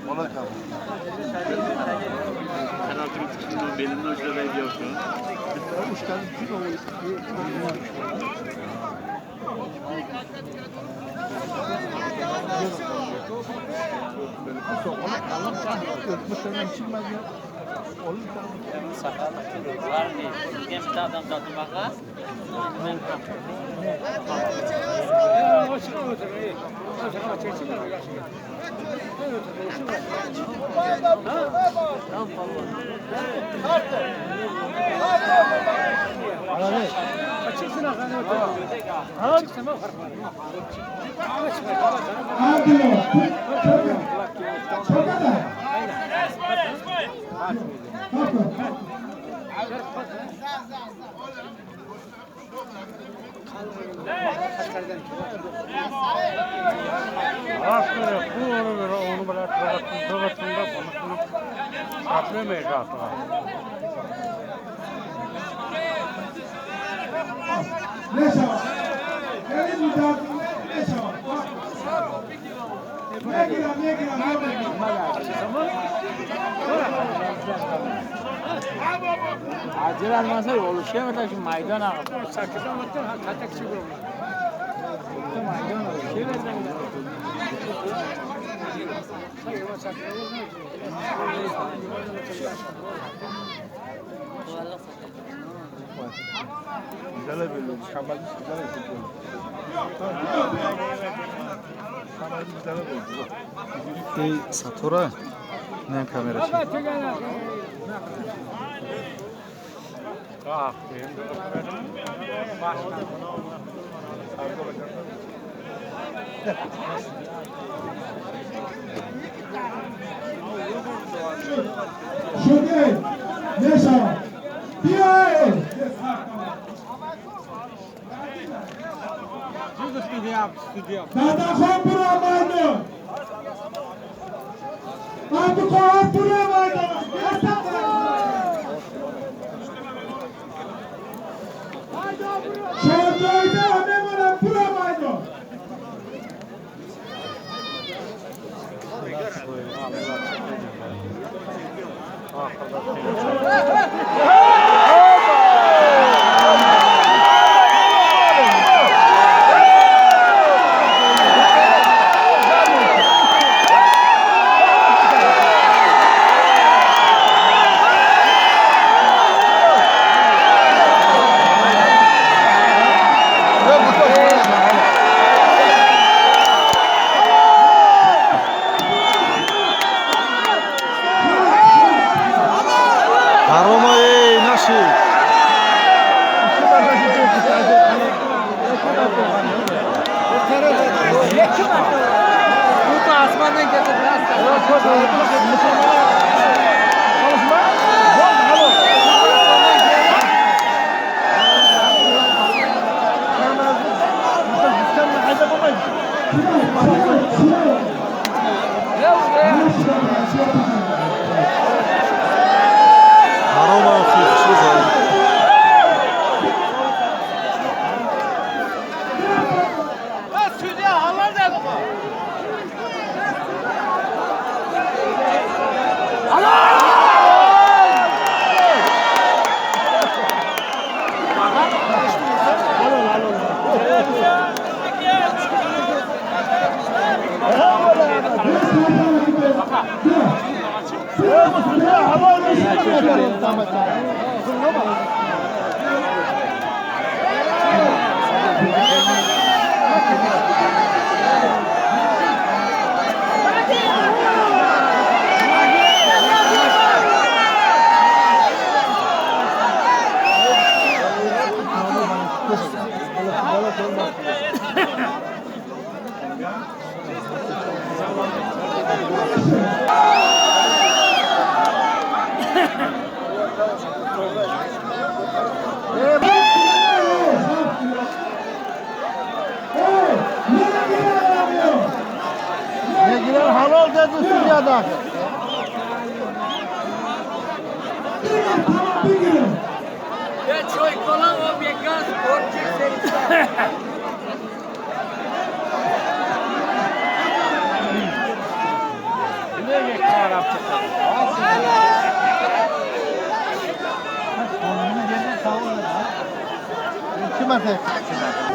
Ona kaldı. Penaltı çıktığında belinin ucuyla veriyor şu an. Üç tane gün olmuş. Var değil. Bizgen bir adam tatlımağa. Aslında bu onu böyle onu böyle doğrultunda konusunu yapmayacak. Ne şava? Gelin müdafaa ne şava? Ne girer ne girer? Acil almasa oluşuyor mu da şu maydan ağa? Sakıdan baktım ha katak çıkıyor. Maydan oluşuyor mu? Güzel böyle. Şamal güzel yapıyor. Şamal güzel yapıyor. Ey Satora ne kamera çek. Ah, Şöyle ne şava? Diye. Dada kompura maydo. Dada kompura maydo. Şöyle amemona pura maydo. Aroma ey nasıl? Bu da asmandan getirdi. Aroma fiksuz ey. dünyada. Ya çoy kolan o bir gaz borç Hizmet et.